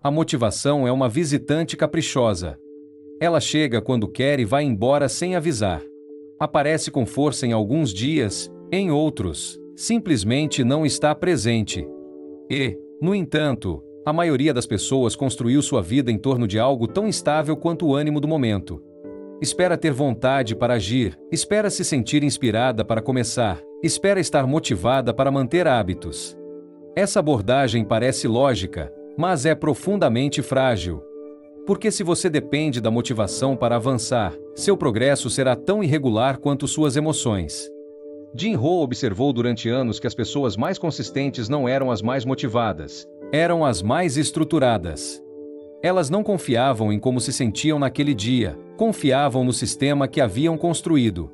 A motivação é uma visitante caprichosa. Ela chega quando quer e vai embora sem avisar. Aparece com força em alguns dias, em outros, simplesmente não está presente. E, no entanto, a maioria das pessoas construiu sua vida em torno de algo tão instável quanto o ânimo do momento. Espera ter vontade para agir, espera se sentir inspirada para começar, espera estar motivada para manter hábitos. Essa abordagem parece lógica, mas é profundamente frágil. Porque se você depende da motivação para avançar, seu progresso será tão irregular quanto suas emoções. Jim Rohn observou durante anos que as pessoas mais consistentes não eram as mais motivadas, eram as mais estruturadas. Elas não confiavam em como se sentiam naquele dia, confiavam no sistema que haviam construído.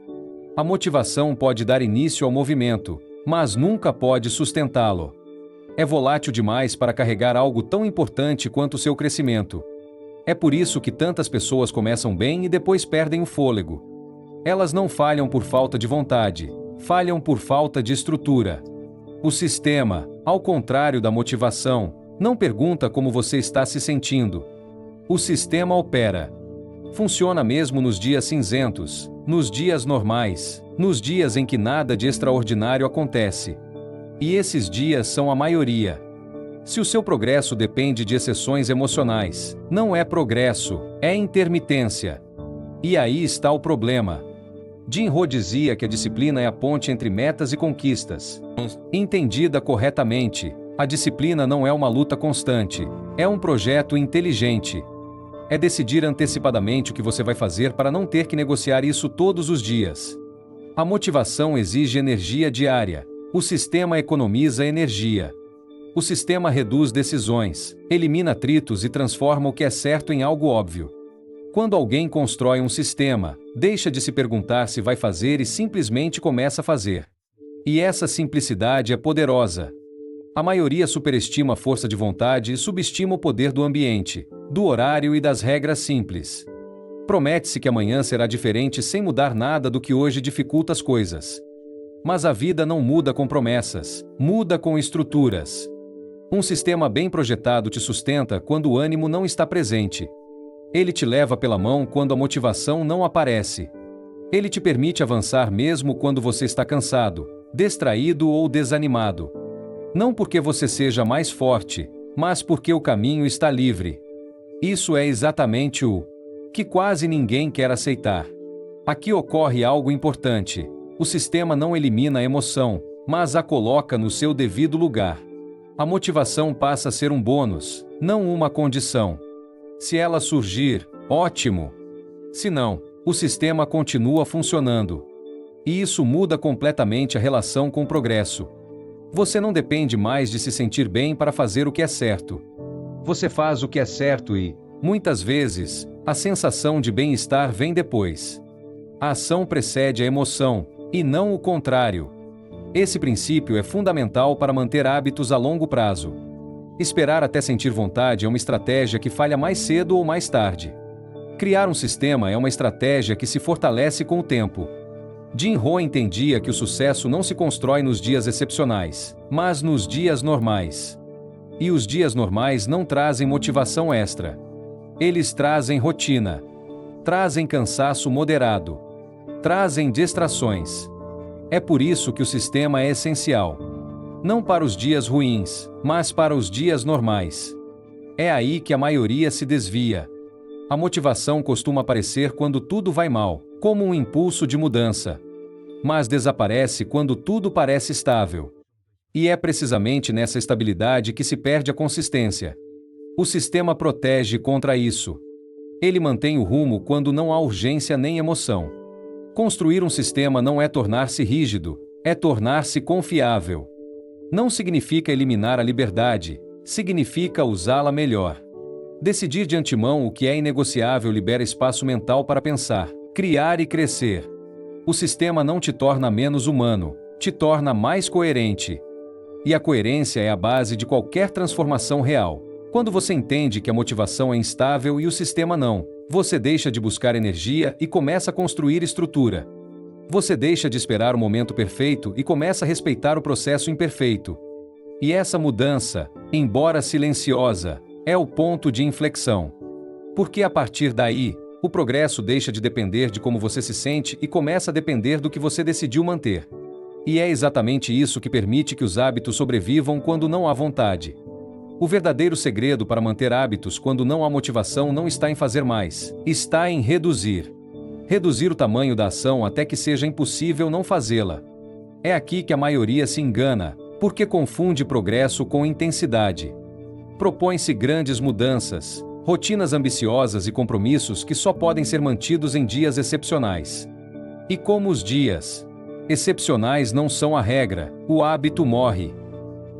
A motivação pode dar início ao movimento, mas nunca pode sustentá-lo. É volátil demais para carregar algo tão importante quanto seu crescimento. É por isso que tantas pessoas começam bem e depois perdem o fôlego. Elas não falham por falta de vontade, falham por falta de estrutura. O sistema, ao contrário da motivação, não pergunta como você está se sentindo. O sistema opera. Funciona mesmo nos dias cinzentos, nos dias normais, nos dias em que nada de extraordinário acontece. E esses dias são a maioria. Se o seu progresso depende de exceções emocionais, não é progresso, é intermitência. E aí está o problema. Jim Rohn dizia que a disciplina é a ponte entre metas e conquistas. Entendida corretamente, a disciplina não é uma luta constante, é um projeto inteligente. É decidir antecipadamente o que você vai fazer para não ter que negociar isso todos os dias. A motivação exige energia diária, o sistema economiza energia. O sistema reduz decisões, elimina atritos e transforma o que é certo em algo óbvio. Quando alguém constrói um sistema, deixa de se perguntar se vai fazer e simplesmente começa a fazer. E essa simplicidade é poderosa. A maioria superestima a força de vontade e subestima o poder do ambiente, do horário e das regras simples. Promete-se que amanhã será diferente sem mudar nada do que hoje dificulta as coisas. Mas a vida não muda com promessas, muda com estruturas. Um sistema bem projetado te sustenta quando o ânimo não está presente. Ele te leva pela mão quando a motivação não aparece. Ele te permite avançar mesmo quando você está cansado, distraído ou desanimado. Não porque você seja mais forte, mas porque o caminho está livre. Isso é exatamente o que quase ninguém quer aceitar. Aqui ocorre algo importante. O sistema não elimina a emoção, mas a coloca no seu devido lugar. A motivação passa a ser um bônus, não uma condição. Se ela surgir, ótimo. Se não, o sistema continua funcionando. E isso muda completamente a relação com o progresso. Você não depende mais de se sentir bem para fazer o que é certo. Você faz o que é certo e, muitas vezes, a sensação de bem-estar vem depois. A ação precede a emoção, e não o contrário. Esse princípio é fundamental para manter hábitos a longo prazo. Esperar até sentir vontade é uma estratégia que falha mais cedo ou mais tarde. Criar um sistema é uma estratégia que se fortalece com o tempo. Jim Rohn entendia que o sucesso não se constrói nos dias excepcionais, mas nos dias normais. E os dias normais não trazem motivação extra. Eles trazem rotina. Trazem cansaço moderado. Trazem distrações. É por isso que o sistema é essencial. Não para os dias ruins, mas para os dias normais. É aí que a maioria se desvia. A motivação costuma aparecer quando tudo vai mal, como um impulso de mudança. Mas desaparece quando tudo parece estável. E é precisamente nessa estabilidade que se perde a consistência. O sistema protege contra isso. Ele mantém o rumo quando não há urgência nem emoção. Construir um sistema não é tornar-se rígido, é tornar-se confiável. Não significa eliminar a liberdade, significa usá-la melhor. Decidir de antemão o que é inegociável libera espaço mental para pensar, criar e crescer. O sistema não te torna menos humano, te torna mais coerente. E a coerência é a base de qualquer transformação real. Quando você entende que a motivação é instável e o sistema não, você deixa de buscar energia e começa a construir estrutura. Você deixa de esperar o momento perfeito e começa a respeitar o processo imperfeito. E essa mudança, embora silenciosa, É o ponto de inflexão. Porque a partir daí, o progresso deixa de depender de como você se sente e começa a depender do que você decidiu manter. E é exatamente isso que permite que os hábitos sobrevivam quando não há vontade. O verdadeiro segredo para manter hábitos quando não há motivação não está em fazer mais, está em reduzir. Reduzir o tamanho da ação até que seja impossível não fazê-la. É aqui que a maioria se engana, porque confunde progresso com intensidade. Propõe-se grandes mudanças, rotinas ambiciosas e compromissos que só podem ser mantidos em dias excepcionais. E como os dias excepcionais não são a regra, o hábito morre.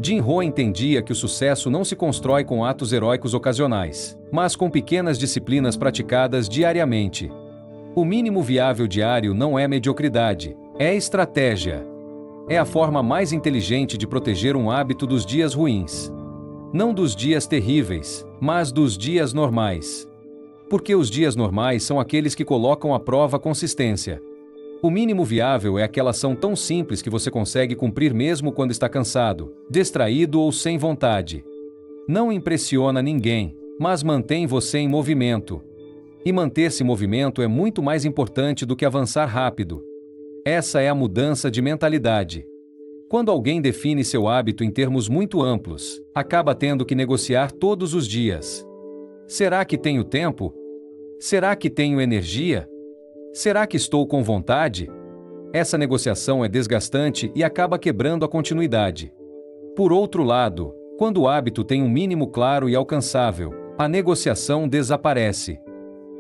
Jim Rohn entendia que o sucesso não se constrói com atos heróicos ocasionais, mas com pequenas disciplinas praticadas diariamente. O mínimo viável diário não é mediocridade, é estratégia. É a forma mais inteligente de proteger um hábito dos dias ruins. Não dos dias terríveis, mas dos dias normais. Porque os dias normais são aqueles que colocam à prova a consistência. O mínimo viável é aquela ação tão simples que você consegue cumprir mesmo quando está cansado, distraído ou sem vontade. Não impressiona ninguém, mas mantém você em movimento. E manter-se em movimento é muito mais importante do que avançar rápido. Essa é a mudança de mentalidade. Quando alguém define seu hábito em termos muito amplos, acaba tendo que negociar todos os dias. Será que tenho tempo? Será que tenho energia? Será que estou com vontade? Essa negociação é desgastante e acaba quebrando a continuidade. Por outro lado, quando o hábito tem um mínimo claro e alcançável, a negociação desaparece.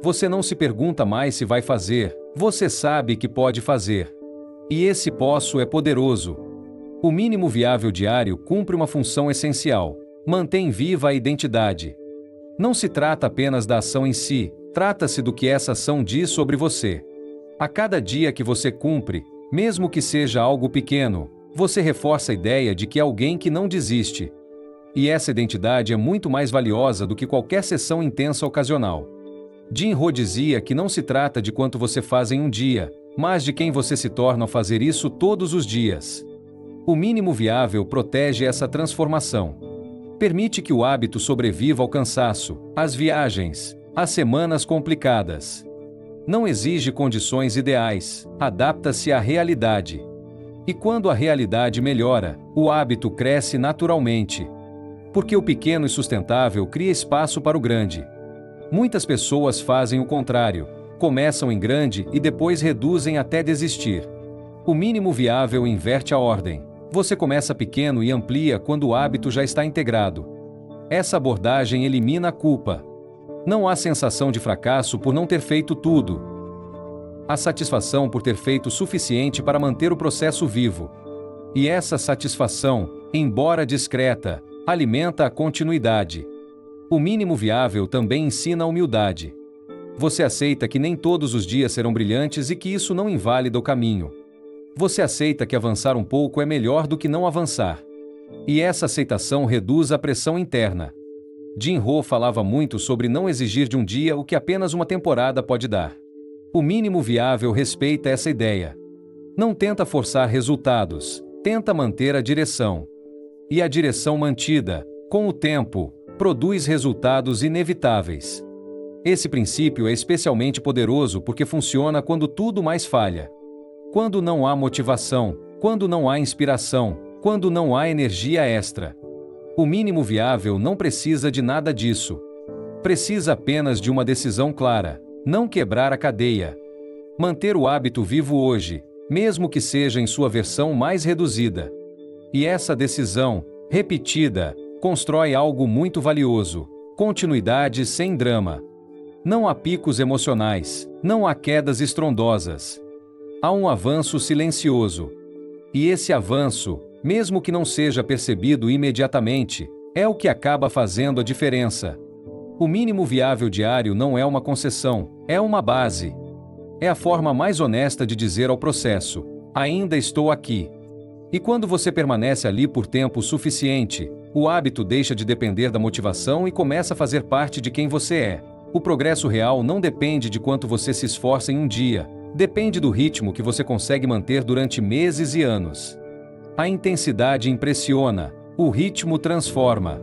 Você não se pergunta mais se vai fazer, você sabe que pode fazer. E esse posso é poderoso. O mínimo viável diário cumpre uma função essencial: mantém viva a identidade. Não se trata apenas da ação em si, trata-se do que essa ação diz sobre você. A cada dia que você cumpre, mesmo que seja algo pequeno, você reforça a ideia de que é alguém que não desiste. E essa identidade é muito mais valiosa do que qualquer sessão intensa ocasional. Jim Rohn dizia que não se trata de quanto você faz em um dia, mas de quem você se torna ao fazer isso todos os dias. O mínimo viável protege essa transformação. Permite que o hábito sobreviva ao cansaço, às viagens, às semanas complicadas. Não exige condições ideais, adapta-se à realidade. E quando a realidade melhora, o hábito cresce naturalmente. Porque o pequeno e sustentável cria espaço para o grande. Muitas pessoas fazem o contrário, começam em grande e depois reduzem até desistir. O mínimo viável inverte a ordem. Você começa pequeno e amplia quando o hábito já está integrado. Essa abordagem elimina a culpa. Não há sensação de fracasso por não ter feito tudo. Há satisfação por ter feito o suficiente para manter o processo vivo. E essa satisfação, embora discreta, alimenta a continuidade. O mínimo viável também ensina a humildade. Você aceita que nem todos os dias serão brilhantes e que isso não invalida o caminho. Você aceita que avançar um pouco é melhor do que não avançar. E essa aceitação reduz a pressão interna. Jim Rohn falava muito sobre não exigir de um dia o que apenas uma temporada pode dar. O mínimo viável respeita essa ideia. Não tenta forçar resultados, tenta manter a direção. E a direção mantida, com o tempo, produz resultados inevitáveis. Esse princípio é especialmente poderoso porque funciona quando tudo mais falha. Quando não há motivação, quando não há inspiração, quando não há energia extra. O mínimo viável não precisa de nada disso. Precisa apenas de uma decisão clara: não quebrar a cadeia. Manter o hábito vivo hoje, mesmo que seja em sua versão mais reduzida. E essa decisão, repetida, constrói algo muito valioso: continuidade sem drama. Não há picos emocionais, não há quedas estrondosas. Há um avanço silencioso. E esse avanço, mesmo que não seja percebido imediatamente, é o que acaba fazendo a diferença. O mínimo viável diário não é uma concessão, é uma base. É a forma mais honesta de dizer ao processo: ainda estou aqui. E quando você permanece ali por tempo suficiente, o hábito deixa de depender da motivação e começa a fazer parte de quem você é. O progresso real não depende de quanto você se esforça em um dia, depende do ritmo que você consegue manter durante meses e anos. A intensidade impressiona, o ritmo transforma.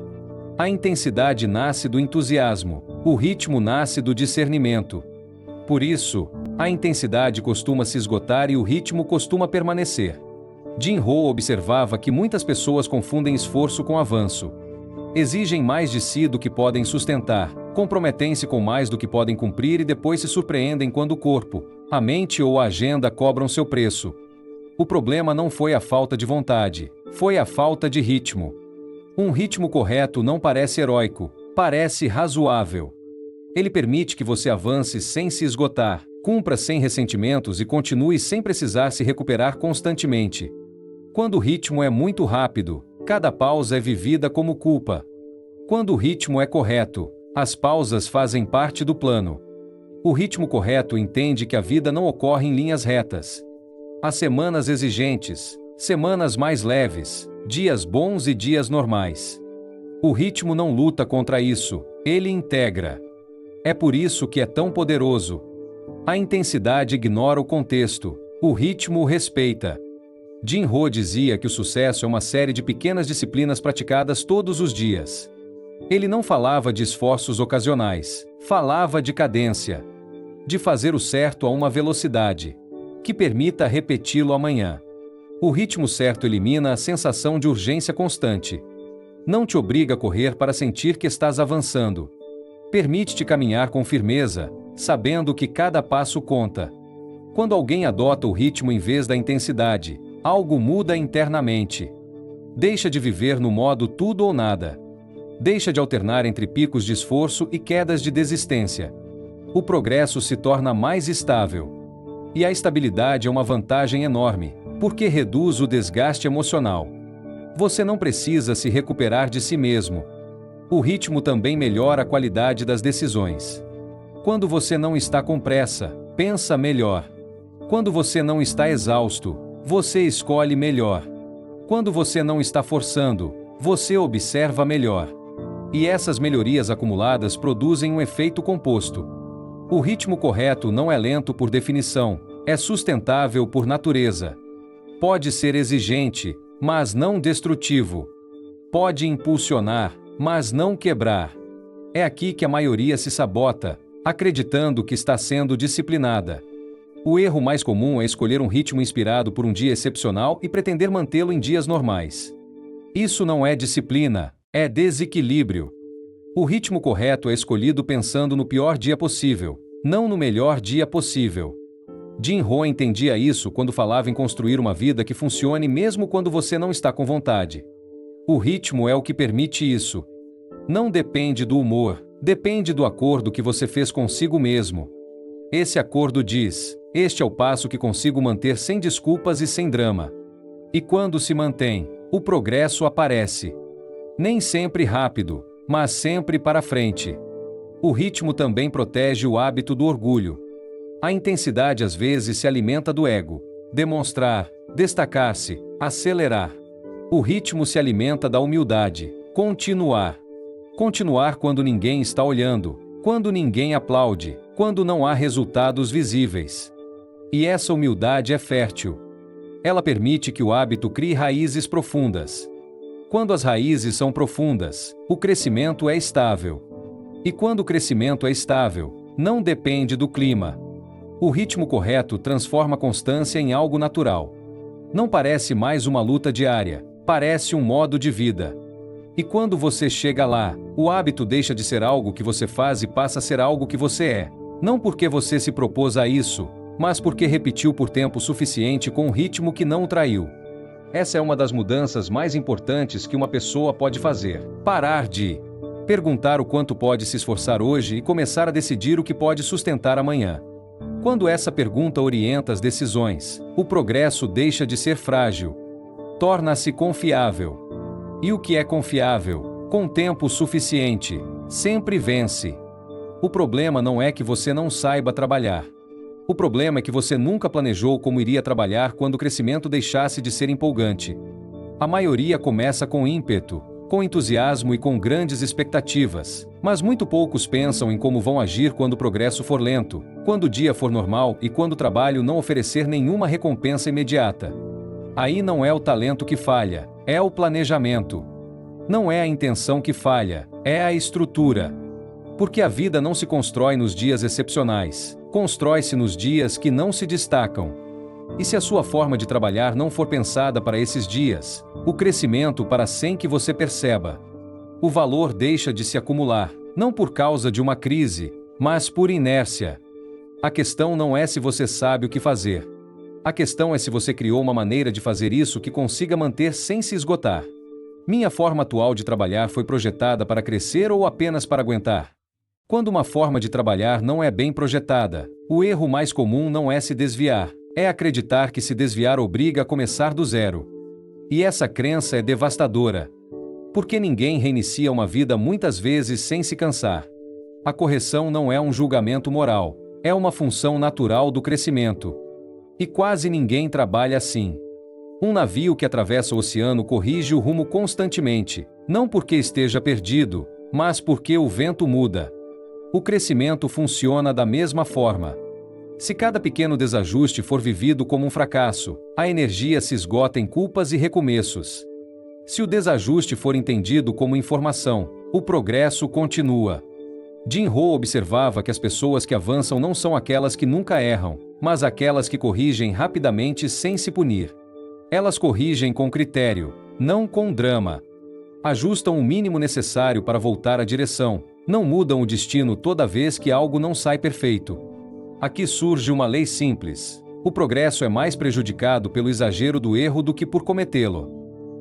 A intensidade nasce do entusiasmo, o ritmo nasce do discernimento. Por isso, a intensidade costuma se esgotar e o ritmo costuma permanecer. Jim Rohn observava que muitas pessoas confundem esforço com avanço. Exigem mais de si do que podem sustentar, comprometem-se com mais do que podem cumprir e depois se surpreendem quando o corpo, a mente ou a agenda cobram seu preço. O problema não foi a falta de vontade, foi a falta de ritmo. Um ritmo correto não parece heróico, parece razoável. Ele permite que você avance sem se esgotar, cumpra sem ressentimentos e continue sem precisar se recuperar constantemente. Quando o ritmo é muito rápido, cada pausa é vivida como culpa. Quando o ritmo é correto, as pausas fazem parte do plano. O ritmo correto entende que a vida não ocorre em linhas retas. Há semanas exigentes, semanas mais leves, dias bons e dias normais. O ritmo não luta contra isso, ele integra. É por isso que é tão poderoso. A intensidade ignora o contexto, o ritmo o respeita. Jim Rohn dizia que o sucesso é uma série de pequenas disciplinas praticadas todos os dias. Ele não falava de esforços ocasionais, falava de cadência. De fazer o certo a uma velocidade que permita repeti-lo amanhã. O ritmo certo elimina a sensação de urgência constante. Não te obriga a correr para sentir que estás avançando. Permite-te caminhar com firmeza, sabendo que cada passo conta. Quando alguém adota o ritmo em vez da intensidade, algo muda internamente. Deixa de viver no modo tudo ou nada. Deixa de alternar entre picos de esforço e quedas de desistência. O progresso se torna mais estável. E a estabilidade é uma vantagem enorme, porque reduz o desgaste emocional. Você não precisa se recuperar de si mesmo. O ritmo também melhora a qualidade das decisões. Quando você não está com pressa, pensa melhor. Quando você não está exausto, você escolhe melhor. Quando você não está forçando, você observa melhor. E essas melhorias acumuladas produzem um efeito composto. O ritmo correto não é lento por definição, é sustentável por natureza. Pode ser exigente, mas não destrutivo. Pode impulsionar, mas não quebrar. É aqui que a maioria se sabota, acreditando que está sendo disciplinada. O erro mais comum é escolher um ritmo inspirado por um dia excepcional e pretender mantê-lo em dias normais. Isso não é disciplina, é desequilíbrio. O ritmo correto é escolhido pensando no pior dia possível, não no melhor dia possível. Jim Rohn entendia isso quando falava em construir uma vida que funcione mesmo quando você não está com vontade. O ritmo é o que permite isso. Não depende do humor, depende do acordo que você fez consigo mesmo. Esse acordo diz: este é o passo que consigo manter sem desculpas e sem drama. E quando se mantém, o progresso aparece. Nem sempre rápido, mas sempre para frente. O ritmo também protege o hábito do orgulho. A intensidade às vezes se alimenta do ego. Demonstrar, destacar-se, acelerar. O ritmo se alimenta da humildade. Continuar. Continuar quando ninguém está olhando, quando ninguém aplaude, quando não há resultados visíveis. E essa humildade é fértil. Ela permite que o hábito crie raízes profundas. Quando as raízes são profundas, o crescimento é estável. E quando o crescimento é estável, não depende do clima. O ritmo correto transforma a constância em algo natural. Não parece mais uma luta diária, parece um modo de vida. E quando você chega lá, o hábito deixa de ser algo que você faz e passa a ser algo que você é. Não porque você se propôs a isso, mas porque repetiu por tempo suficiente com um ritmo que não o traiu. Essa é uma das mudanças mais importantes que uma pessoa pode fazer. Parar de perguntar o quanto pode se esforçar hoje e começar a decidir o que pode sustentar amanhã. Quando essa pergunta orienta as decisões, o progresso deixa de ser frágil. Torna-se confiável. E o que é confiável, com tempo suficiente, sempre vence. O problema não é que você não saiba trabalhar. O problema é que você nunca planejou como iria trabalhar quando o crescimento deixasse de ser empolgante. A maioria começa com ímpeto, com entusiasmo e com grandes expectativas, mas muito poucos pensam em como vão agir quando o progresso for lento, quando o dia for normal e quando o trabalho não oferecer nenhuma recompensa imediata. Aí não é o talento que falha, é o planejamento. Não é a intenção que falha, é a estrutura. Porque a vida não se constrói nos dias excepcionais, constrói-se nos dias que não se destacam. E se a sua forma de trabalhar não for pensada para esses dias, o crescimento para sem que você perceba. O valor deixa de se acumular, não por causa de uma crise, mas por inércia. A questão não é se você sabe o que fazer. A questão é se você criou uma maneira de fazer isso que consiga manter sem se esgotar. Minha forma atual de trabalhar foi projetada para crescer ou apenas para aguentar? Quando uma forma de trabalhar não é bem projetada, o erro mais comum não é se desviar, é acreditar que se desviar obriga a começar do zero. E essa crença é devastadora. Porque ninguém reinicia uma vida muitas vezes sem se cansar. A correção não é um julgamento moral, é uma função natural do crescimento. E quase ninguém trabalha assim. Um navio que atravessa o oceano corrige o rumo constantemente, não porque esteja perdido, mas porque o vento muda. O crescimento funciona da mesma forma. Se cada pequeno desajuste for vivido como um fracasso, a energia se esgota em culpas e recomeços. Se o desajuste for entendido como informação, o progresso continua. Jim Rohn observava que as pessoas que avançam não são aquelas que nunca erram, mas aquelas que corrigem rapidamente sem se punir. Elas corrigem com critério, não com drama. Ajustam o mínimo necessário para voltar à direção, não mudam o destino toda vez que algo não sai perfeito. Aqui surge uma lei simples: o progresso é mais prejudicado pelo exagero do erro do que por cometê-lo.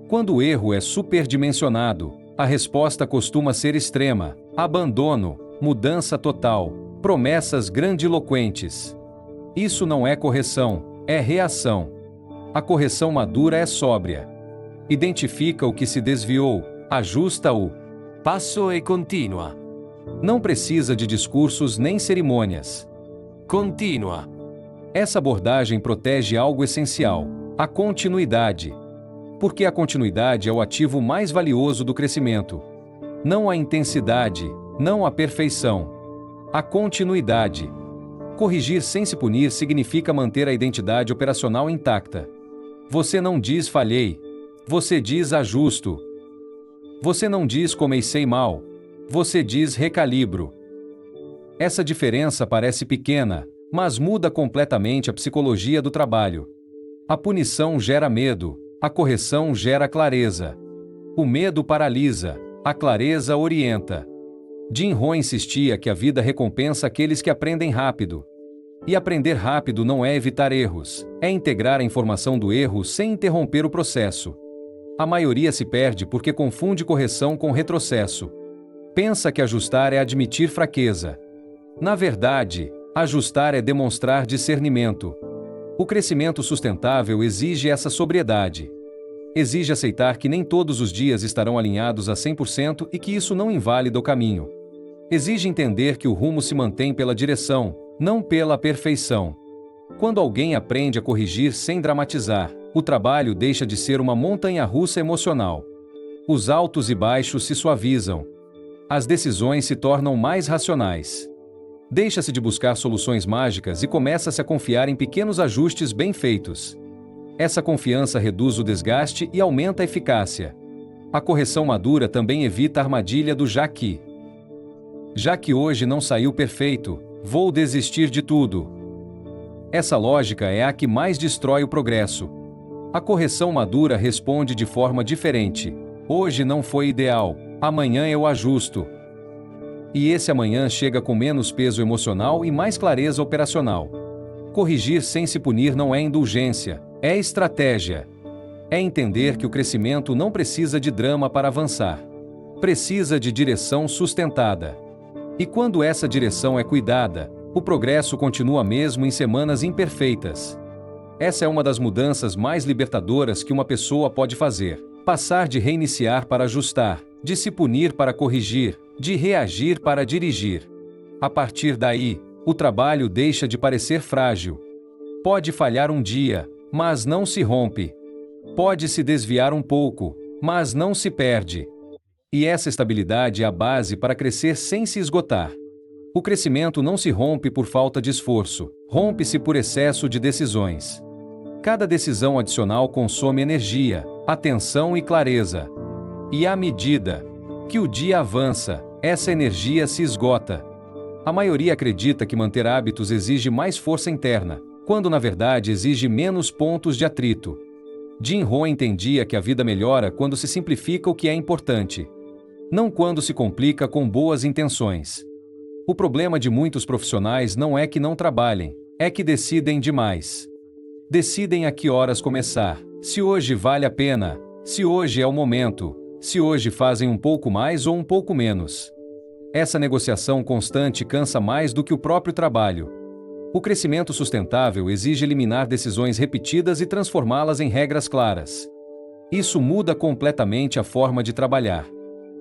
Quando o erro é superdimensionado, a resposta costuma ser extrema: abandono, mudança total, promessas grandiloquentes. Isso não é correção, é reação. A correção madura é sóbria. Identifica o que se desviou, ajusta-o. Passo e continua. Não precisa de discursos nem cerimônias. Continua. Essa abordagem protege algo essencial: a continuidade. Porque a continuidade é o ativo mais valioso do crescimento. Não a intensidade, não a perfeição. A continuidade. Corrigir sem se punir significa manter a identidade operacional intacta. Você não diz falhei. Você diz ajusto. Você não diz comecei mal. Você diz recalibro. Essa diferença parece pequena, mas muda completamente a psicologia do trabalho. A punição gera medo, a correção gera clareza. O medo paralisa, a clareza orienta. Jim Rohn insistia que a vida recompensa aqueles que aprendem rápido. E aprender rápido não é evitar erros, é integrar a informação do erro sem interromper o processo. A maioria se perde porque confunde correção com retrocesso. Pensa que ajustar é admitir fraqueza. Na verdade, ajustar é demonstrar discernimento. O crescimento sustentável exige essa sobriedade. Exige aceitar que nem todos os dias estarão alinhados a 100% e que isso não invalida o caminho. Exige entender que o rumo se mantém pela direção, não pela perfeição. Quando alguém aprende a corrigir sem dramatizar, o trabalho deixa de ser uma montanha-russa emocional. Os altos e baixos se suavizam. As decisões se tornam mais racionais. Deixa-se de buscar soluções mágicas e começa-se a confiar em pequenos ajustes bem feitos. Essa confiança reduz o desgaste e aumenta a eficácia. A correção madura também evita a armadilha do já que. Já que hoje não saiu perfeito, vou desistir de tudo. Essa lógica é a que mais destrói o progresso. A correção madura responde de forma diferente: hoje não foi ideal, amanhã eu ajusto. E esse amanhã chega com menos peso emocional e mais clareza operacional. Corrigir sem se punir não é indulgência, é estratégia. É entender que o crescimento não precisa de drama para avançar. Precisa de direção sustentada. E quando essa direção é cuidada, o progresso continua mesmo em semanas imperfeitas. Essa é uma das mudanças mais libertadoras que uma pessoa pode fazer. Passar de reiniciar para ajustar, de se punir para corrigir, de reagir para dirigir. A partir daí, o trabalho deixa de parecer frágil. Pode falhar um dia, mas não se rompe. Pode se desviar um pouco, mas não se perde. E essa estabilidade é a base para crescer sem se esgotar. O crescimento não se rompe por falta de esforço, rompe-se por excesso de decisões. Cada decisão adicional consome energia, atenção e clareza. E à medida que o dia avança, essa energia se esgota. A maioria acredita que manter hábitos exige mais força interna, quando na verdade exige menos pontos de atrito. Jim Rohn entendia que a vida melhora quando se simplifica o que é importante, não quando se complica com boas intenções. O problema de muitos profissionais não é que não trabalhem, é que decidem demais. Decidem a que horas começar, se hoje vale a pena, se hoje é o momento, se hoje fazem um pouco mais ou um pouco menos. Essa negociação constante cansa mais do que o próprio trabalho. O crescimento sustentável exige eliminar decisões repetidas e transformá-las em regras claras. Isso muda completamente a forma de trabalhar.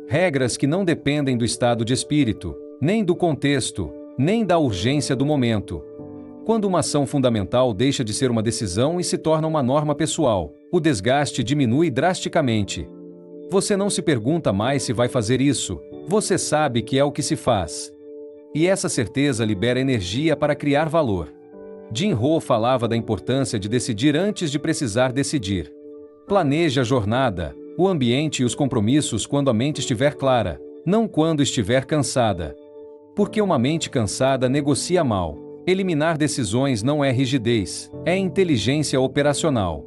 Regras que não dependem do estado de espírito, nem do contexto, nem da urgência do momento. Quando uma ação fundamental deixa de ser uma decisão e se torna uma norma pessoal, o desgaste diminui drasticamente. Você não se pergunta mais se vai fazer isso, você sabe que é o que se faz. E essa certeza libera energia para criar valor. Jim Rohn falava da importância de decidir antes de precisar decidir. Planeje a jornada, o ambiente e os compromissos quando a mente estiver clara, não quando estiver cansada. Porque uma mente cansada negocia mal. Eliminar decisões não é rigidez, é inteligência operacional.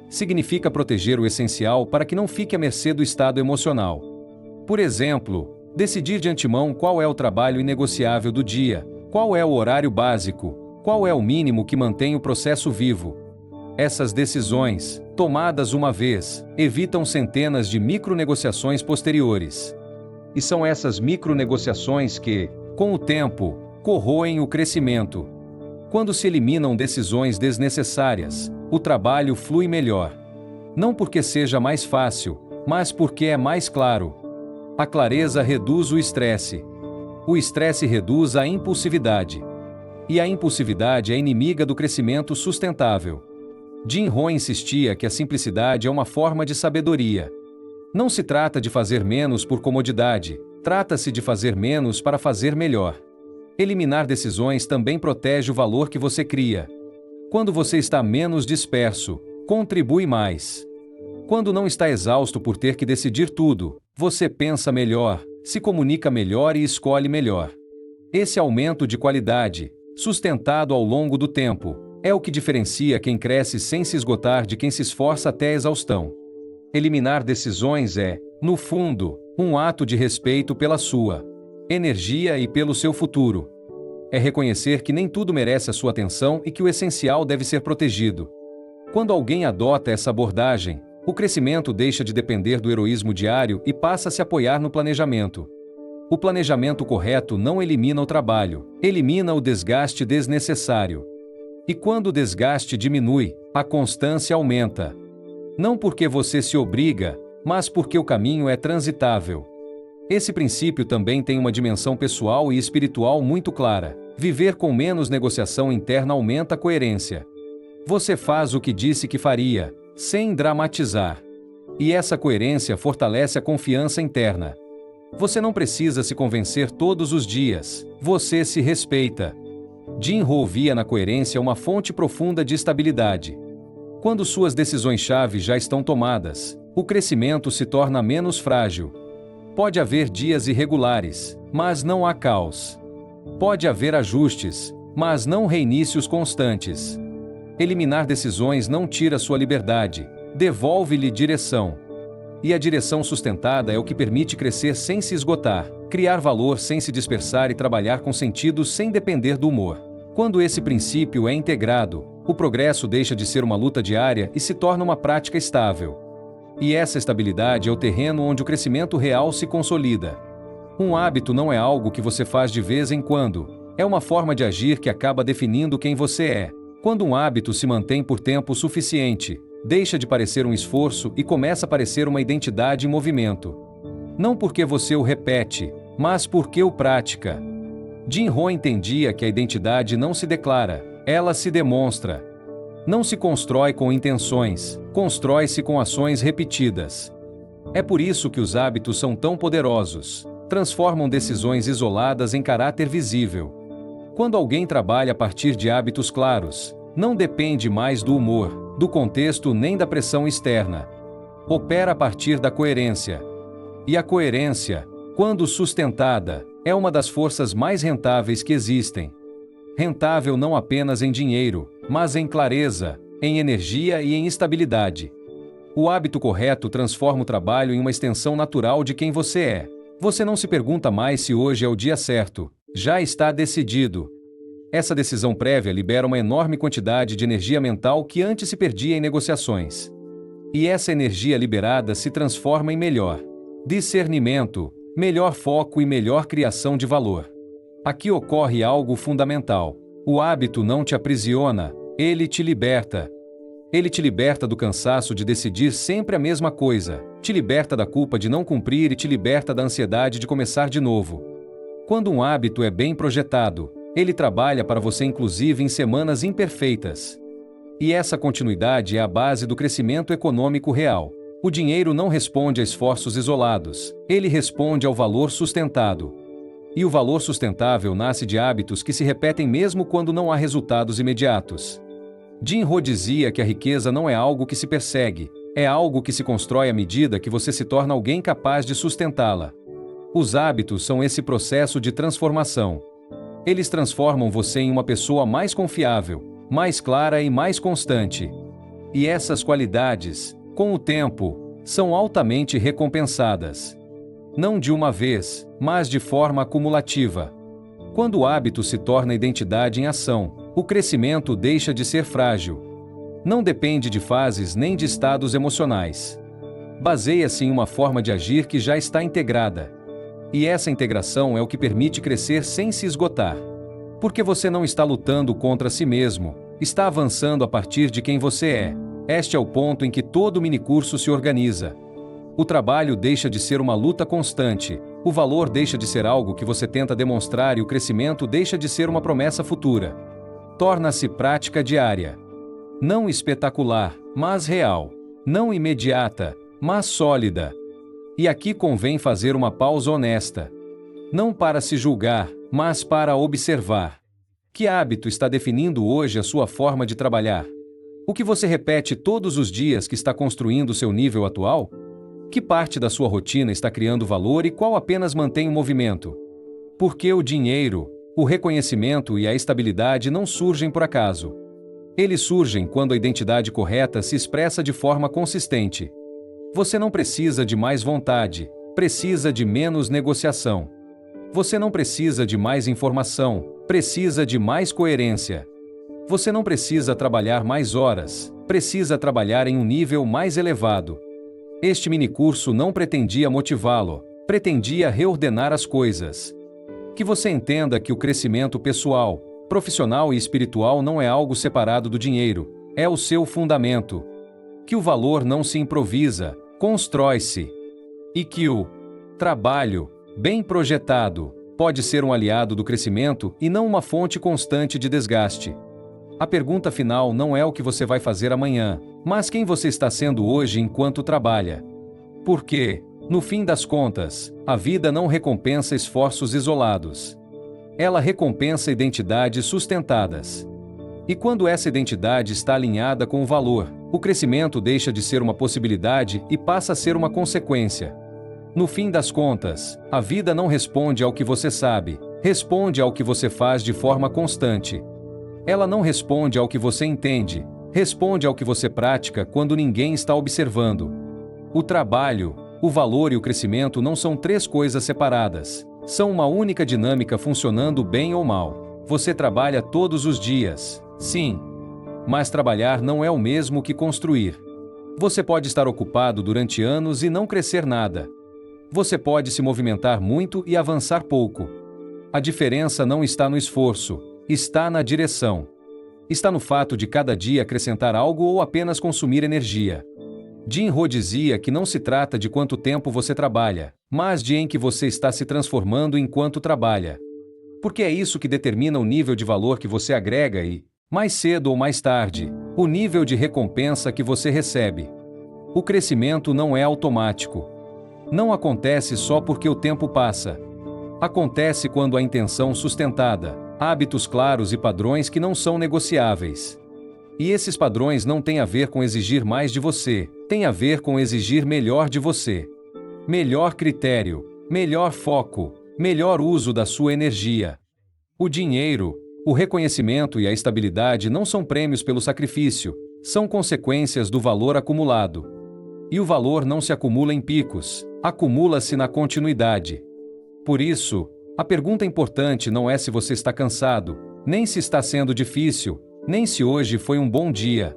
Significa proteger o essencial para que não fique à mercê do estado emocional. Por exemplo, decidir de antemão qual é o trabalho inegociável do dia, qual é o horário básico, qual é o mínimo que mantém o processo vivo. Essas decisões, tomadas uma vez, evitam centenas de micronegociações posteriores. E são essas micronegociações que, com o tempo, corroem o crescimento. Quando se eliminam decisões desnecessárias, o trabalho flui melhor. Não porque seja mais fácil, mas porque é mais claro. A clareza reduz o estresse. O estresse reduz a impulsividade. E a impulsividade é inimiga do crescimento sustentável. Jim Rohn insistia que a simplicidade é uma forma de sabedoria. Não se trata de fazer menos por comodidade, trata-se de fazer menos para fazer melhor. Eliminar decisões também protege o valor que você cria. Quando você está menos disperso, contribui mais. Quando não está exausto por ter que decidir tudo, você pensa melhor, se comunica melhor e escolhe melhor. Esse aumento de qualidade, sustentado ao longo do tempo, é o que diferencia quem cresce sem se esgotar de quem se esforça até a exaustão. Eliminar decisões é, no fundo, um ato de respeito pela sua energia e pelo seu futuro. É reconhecer que nem tudo merece a sua atenção e que o essencial deve ser protegido. Quando alguém adota essa abordagem, o crescimento deixa de depender do heroísmo diário e passa a se apoiar no planejamento. O planejamento correto não elimina o trabalho, elimina o desgaste desnecessário. E quando o desgaste diminui, a constância aumenta. Não porque você se obriga, mas porque o caminho é transitável. Esse princípio também tem uma dimensão pessoal e espiritual muito clara. Viver com menos negociação interna aumenta a coerência. Você faz o que disse que faria, sem dramatizar. E essa coerência fortalece a confiança interna. Você não precisa se convencer todos os dias, você se respeita. Jim Rohn via na coerência uma fonte profunda de estabilidade. Quando suas decisões-chave já estão tomadas, o crescimento se torna menos frágil. Pode haver dias irregulares, mas não há caos. Pode haver ajustes, mas não reinícios constantes. Eliminar decisões não tira sua liberdade, devolve-lhe direção. E a direção sustentada é o que permite crescer sem se esgotar, criar valor sem se dispersar e trabalhar com sentido sem depender do humor. Quando esse princípio é integrado, o progresso deixa de ser uma luta diária e se torna uma prática estável. E essa estabilidade é o terreno onde o crescimento real se consolida. Um hábito não é algo que você faz de vez em quando, é uma forma de agir que acaba definindo quem você é. Quando um hábito se mantém por tempo suficiente, deixa de parecer um esforço e começa a parecer uma identidade em movimento. Não porque você o repete, mas porque o pratica. Jim Rohn entendia que a identidade não se declara, ela se demonstra. Não se constrói com intenções, constrói-se com ações repetidas. É por isso que os hábitos são tão poderosos. Transformam decisões isoladas em caráter visível. Quando alguém trabalha a partir de hábitos claros, não depende mais do humor, do contexto nem da pressão externa. Opera a partir da coerência. E a coerência, quando sustentada, é uma das forças mais rentáveis que existem. Rentável não apenas em dinheiro, mas em clareza, em energia e em estabilidade. O hábito correto transforma o trabalho em uma extensão natural de quem você é. Você não se pergunta mais se hoje é o dia certo, já está decidido. Essa decisão prévia libera uma enorme quantidade de energia mental que antes se perdia em negociações. E essa energia liberada se transforma em melhor discernimento, melhor foco e melhor criação de valor. Aqui ocorre algo fundamental. O hábito não te aprisiona, ele te liberta. Ele te liberta do cansaço de decidir sempre a mesma coisa, te liberta da culpa de não cumprir e te liberta da ansiedade de começar de novo. Quando um hábito é bem projetado, ele trabalha para você inclusive em semanas imperfeitas. E essa continuidade é a base do crescimento econômico real. O dinheiro não responde a esforços isolados, ele responde ao valor sustentado. E o valor sustentável nasce de hábitos que se repetem mesmo quando não há resultados imediatos. Jim Rohn dizia que a riqueza não é algo que se persegue, é algo que se constrói à medida que você se torna alguém capaz de sustentá-la. Os hábitos são esse processo de transformação. Eles transformam você em uma pessoa mais confiável, mais clara e mais constante. E essas qualidades, com o tempo, são altamente recompensadas. Não de uma vez, mas de forma acumulativa. Quando o hábito se torna identidade em ação, o crescimento deixa de ser frágil. Não depende de fases nem de estados emocionais. Baseia-se em uma forma de agir que já está integrada. E essa integração é o que permite crescer sem se esgotar. Porque você não está lutando contra si mesmo, está avançando a partir de quem você é. Este é o ponto em que todo minicurso se organiza. O trabalho deixa de ser uma luta constante, o valor deixa de ser algo que você tenta demonstrar e o crescimento deixa de ser uma promessa futura. Torna-se prática diária. Não espetacular, mas real. Não imediata, mas sólida. E aqui convém fazer uma pausa honesta. Não para se julgar, mas para observar. Que hábito está definindo hoje a sua forma de trabalhar? O que você repete todos os dias que está construindo seu nível atual? Que parte da sua rotina está criando valor e qual apenas mantém o movimento? Porque o dinheiro, o reconhecimento e a estabilidade não surgem por acaso. Eles surgem quando a identidade correta se expressa de forma consistente. Você não precisa de mais vontade, precisa de menos negociação. Você não precisa de mais informação, precisa de mais coerência. Você não precisa trabalhar mais horas, precisa trabalhar em um nível mais elevado. Este minicurso não pretendia motivá-lo, pretendia reordenar as coisas. Que você entenda que o crescimento pessoal, profissional e espiritual não é algo separado do dinheiro, é o seu fundamento. Que o valor não se improvisa, constrói-se. E que o trabalho, bem projetado, pode ser um aliado do crescimento e não uma fonte constante de desgaste. A pergunta final não é o que você vai fazer amanhã, mas quem você está sendo hoje enquanto trabalha. Porque, no fim das contas, a vida não recompensa esforços isolados. Ela recompensa identidades sustentadas. E quando essa identidade está alinhada com o valor, o crescimento deixa de ser uma possibilidade e passa a ser uma consequência. No fim das contas, a vida não responde ao que você sabe, responde ao que você faz de forma constante. Ela não responde ao que você entende, responde ao que você pratica quando ninguém está observando. O trabalho, o valor e o crescimento não são três coisas separadas, são uma única dinâmica funcionando bem ou mal. Você trabalha todos os dias, sim. Mas trabalhar não é o mesmo que construir. Você pode estar ocupado durante anos e não crescer nada. Você pode se movimentar muito e avançar pouco. A diferença não está no esforço, está na direção. Está no fato de cada dia acrescentar algo ou apenas consumir energia. Jim Rohn dizia que não se trata de quanto tempo você trabalha, mas de em que você está se transformando enquanto trabalha. Porque é isso que determina o nível de valor que você agrega e, mais cedo ou mais tarde, o nível de recompensa que você recebe. O crescimento não é automático. Não acontece só porque o tempo passa. Acontece quando há intenção sustentada, hábitos claros e padrões que não são negociáveis. E esses padrões não têm a ver com exigir mais de você, têm a ver com exigir melhor de você. melhor critério, melhor foco, melhor uso da sua energia. O dinheiro, o reconhecimento e a estabilidade não são prêmios pelo sacrifício, são consequências do valor acumulado. E o valor não se acumula em picos, acumula-se na continuidade. Por isso, a pergunta importante não é se você está cansado, nem se está sendo difícil, nem se hoje foi um bom dia.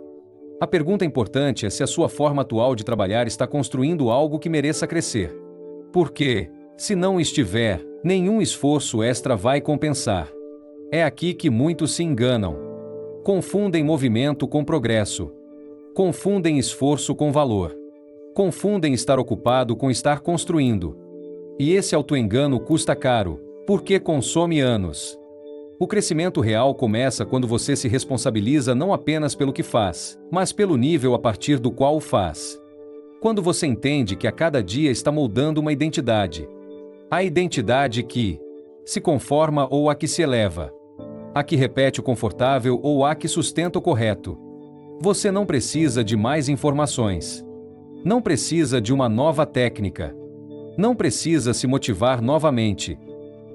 A pergunta importante é se a sua forma atual de trabalhar está construindo algo que mereça crescer. Porque, se não estiver, nenhum esforço extra vai compensar. É aqui que muitos se enganam. Confundem movimento com progresso. Confundem esforço com valor. Confundem estar ocupado com estar construindo. E esse autoengano custa caro, porque consome anos. O crescimento real começa quando você se responsabiliza não apenas pelo que faz, mas pelo nível a partir do qual o faz. Quando você entende que a cada dia está moldando uma identidade. A identidade que se conforma ou a que se eleva. A que repete o confortável ou a que sustenta o correto. Você não precisa de mais informações. Não precisa de uma nova técnica. Não precisa se motivar novamente.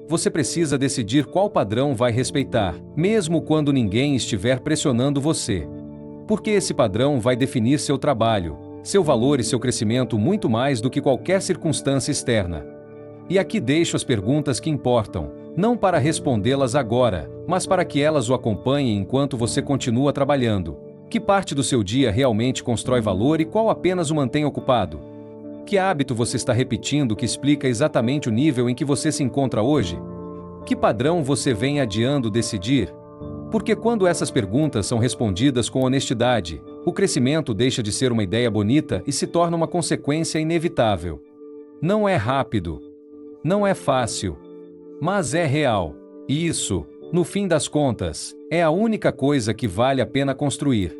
Você precisa decidir qual padrão vai respeitar, mesmo quando ninguém estiver pressionando você. Porque esse padrão vai definir seu trabalho, seu valor e seu crescimento muito mais do que qualquer circunstância externa. E aqui deixo as perguntas que importam, não para respondê-las agora, mas para que elas o acompanhem enquanto você continua trabalhando. Que parte do seu dia realmente constrói valor e qual apenas o mantém ocupado? Que hábito você está repetindo que explica exatamente o nível em que você se encontra hoje? Que padrão você vem adiando decidir? Porque quando essas perguntas são respondidas com honestidade, o crescimento deixa de ser uma ideia bonita e se torna uma consequência inevitável. Não é rápido. Não é fácil. Mas é real. E isso, no fim das contas, é a única coisa que vale a pena construir.